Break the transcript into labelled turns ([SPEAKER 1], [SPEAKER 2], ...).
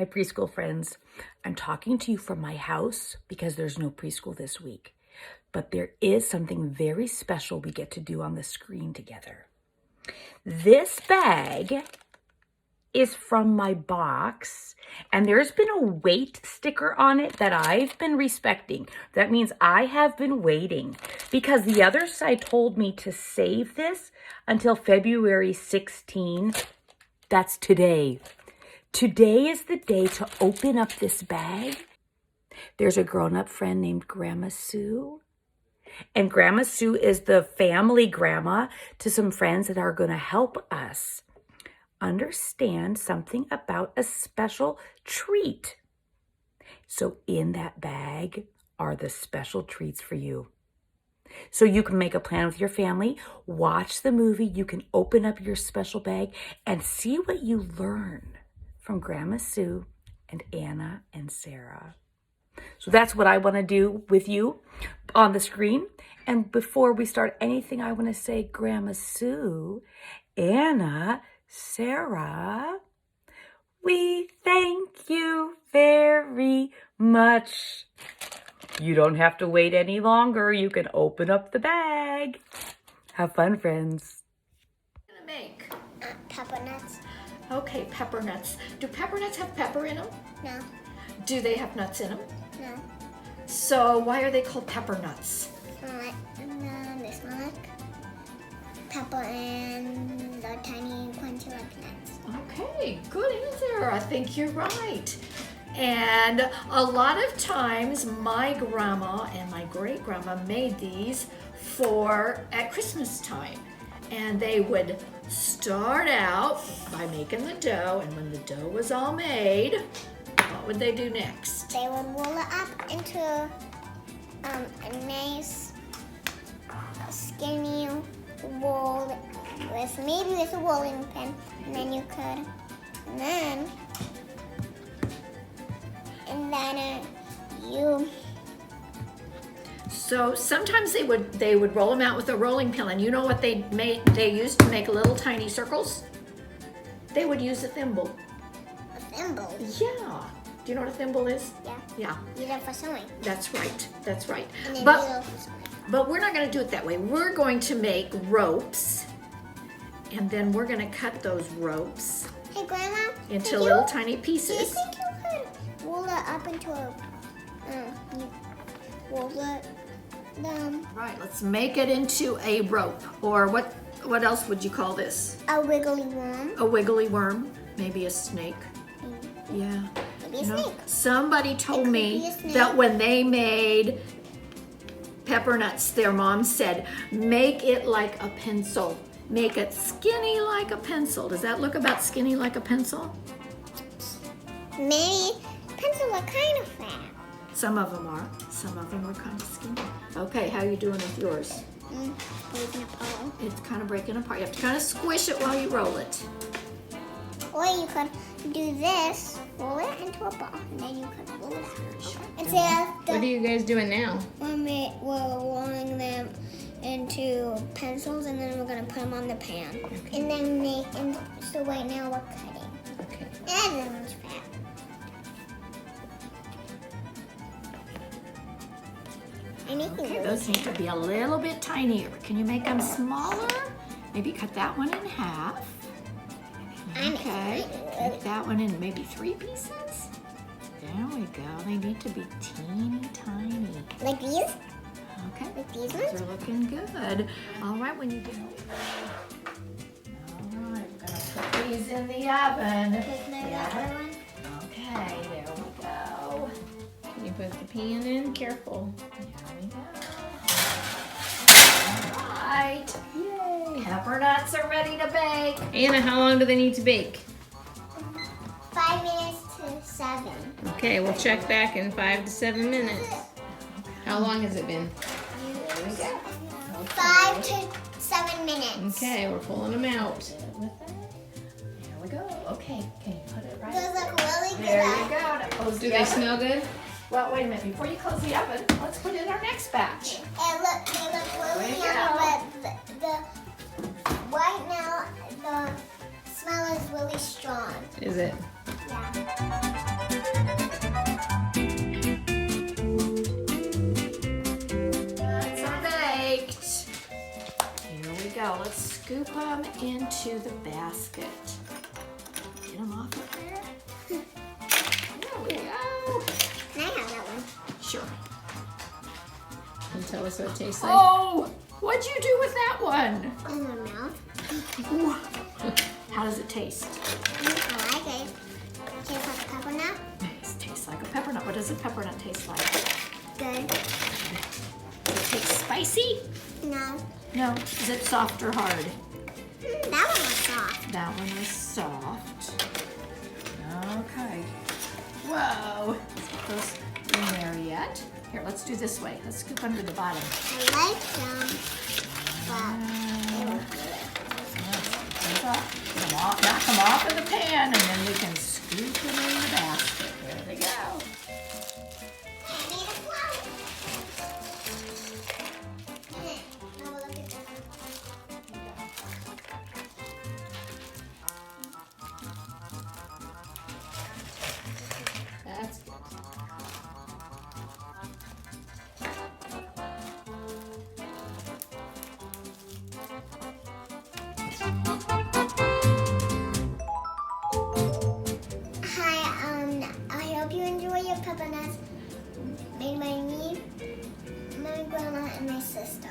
[SPEAKER 1] Hi, preschool friends. I'm talking to you from my house because there's no preschool this week. But there is something very special we get to do on the screen together. This bag is from my box, and there's been a weight sticker on it that I've been respecting. That means I have been waiting because the other side told me to save this until February 16. That's today. Today is the day to open up this bag. There's a grown-up friend named Grandma Sue. And Grandma Sue is the family grandma to some friends that are going to help us understand something about a special treat. So in that bag are the special treats for you. So you can make a plan with your family, watch the movie, you can open up your special bag and see what you learn from Grandma Sue and Anna and Sarah. So that's what I want to do with you on the screen. And before we start anything, I want to say, Grandma Sue, Anna, Sarah, we thank you very much. You don't have to wait any longer. You can open up the bag. Have fun, friends.
[SPEAKER 2] What are you gonna make?
[SPEAKER 3] Peppernuts.
[SPEAKER 2] Okay, peppernuts. Do peppernuts have pepper in them?
[SPEAKER 3] No.
[SPEAKER 2] Do they have nuts in them?
[SPEAKER 3] No.
[SPEAKER 2] So why are they called peppernuts?
[SPEAKER 3] They smell like pepper and the tiny crunchy like nuts.
[SPEAKER 2] Okay, good answer. I think you're right. And a lot of times my grandma and my great grandma made these at Christmas time. And they would start out by making the dough, and when the dough was all made, what would they do next?
[SPEAKER 3] They would roll it up into a nice skinny roll with a rolling pin, and then you
[SPEAKER 2] So sometimes they would roll them out with a rolling pin, and you know what they used to make little tiny circles? They would use a thimble.
[SPEAKER 3] a thimble.
[SPEAKER 2] Yeah. Do you know what a thimble is?
[SPEAKER 3] Yeah.
[SPEAKER 2] Yeah.
[SPEAKER 3] Use it for sewing.
[SPEAKER 2] That's right. That's right.
[SPEAKER 3] And then
[SPEAKER 2] But
[SPEAKER 3] needle for sewing.
[SPEAKER 2] But we're not going to do it that way. We're going to make ropes, and then we're going to cut those ropes
[SPEAKER 3] Hey, Grandma.
[SPEAKER 2] into little tiny
[SPEAKER 3] Do you
[SPEAKER 2] pieces.
[SPEAKER 3] think you could roll it up into
[SPEAKER 2] Right, let's make it into a rope. Or what else would you call this?
[SPEAKER 3] a wiggly worm?
[SPEAKER 2] A wiggly worm, maybe a snake. Yeah.
[SPEAKER 3] Maybe a
[SPEAKER 2] You know,
[SPEAKER 3] snake.
[SPEAKER 2] somebody told
[SPEAKER 3] could
[SPEAKER 2] me
[SPEAKER 3] be a snake.
[SPEAKER 2] that when they made peppernuts, their mom said, make it like a pencil. Make it skinny like a pencil. Does that look about skinny like a pencil?
[SPEAKER 3] Maybe pencils are kind of fat.
[SPEAKER 2] Some of them are. Some of them are kind of skinny. Okay, how are you doing with yours?
[SPEAKER 3] Breaking apart.
[SPEAKER 2] It's kind of breaking apart. You have to kind of squish it while you roll it.
[SPEAKER 3] Or you could do this, roll it into a ball, and then you could roll it out.
[SPEAKER 2] Okay.
[SPEAKER 3] Instead
[SPEAKER 4] What are you guys doing now?
[SPEAKER 3] we're rolling them into pencils, and then we're gonna put them on the pan, and then so right now we're cutting.
[SPEAKER 4] Okay.
[SPEAKER 3] And then it's fat.
[SPEAKER 2] Okay, those need to be a little bit tinier. Can you make them smaller? Maybe cut that one in half. Okay, make that one in maybe 3 pieces. There we go. They need to be teeny tiny.
[SPEAKER 3] Like these?
[SPEAKER 2] Okay,
[SPEAKER 3] Like these
[SPEAKER 2] those
[SPEAKER 3] ones?
[SPEAKER 2] are looking good. All right, when you get all right, we're gonna put these in the oven. Okay, there we go.
[SPEAKER 4] Can you put the pan in? Careful.
[SPEAKER 2] There we go. All right. Yay. Peppernuts are ready to bake.
[SPEAKER 4] Anna, how long do they need to bake?
[SPEAKER 3] 5 minutes to 7.
[SPEAKER 4] Okay, we'll check back in 5 to 7 minutes. How long has it been?
[SPEAKER 2] There we go.
[SPEAKER 3] 5 to 7 minutes.
[SPEAKER 4] Okay, we're pulling them out.
[SPEAKER 2] There we go. Okay, can you put it right
[SPEAKER 3] Those look really good.
[SPEAKER 2] there? You go. Now close
[SPEAKER 4] Do
[SPEAKER 2] the
[SPEAKER 4] they
[SPEAKER 2] oven.
[SPEAKER 4] smell good?
[SPEAKER 2] Well, wait a minute. Before you close the oven, let's put in our next batch.
[SPEAKER 3] And look, they look really
[SPEAKER 2] There you
[SPEAKER 3] yummy, but right now the smell is really strong.
[SPEAKER 4] Is it?
[SPEAKER 3] Yeah.
[SPEAKER 2] go. Let's scoop them into the basket. Get them off of there. There we go.
[SPEAKER 3] Can I have that one?
[SPEAKER 2] Sure.
[SPEAKER 4] Can you tell us what it tastes like?
[SPEAKER 2] Oh, what'd you do with that one?
[SPEAKER 3] In my mouth.
[SPEAKER 2] Ooh. How does it taste?
[SPEAKER 3] I like it. Tastes like peppermint.
[SPEAKER 2] It tastes like a peppernut. What does a peppernut taste like?
[SPEAKER 3] Good.
[SPEAKER 2] Does it taste spicy?
[SPEAKER 3] No.
[SPEAKER 2] No. Is it soft or hard?
[SPEAKER 3] That one was soft.
[SPEAKER 2] That one was soft. Okay. Whoa. Let's get those in there yet. Here, let's do this way. Let's scoop under the bottom.
[SPEAKER 3] I like them, but they were good.
[SPEAKER 2] Knock them off of the pan, and then we can scoop them in the basket. There they go.
[SPEAKER 3] I made a flower. Oh, look at that.
[SPEAKER 2] That's good.
[SPEAKER 3] Hi, I hope you enjoy your peppernuts made by me, my grandma, and my sister.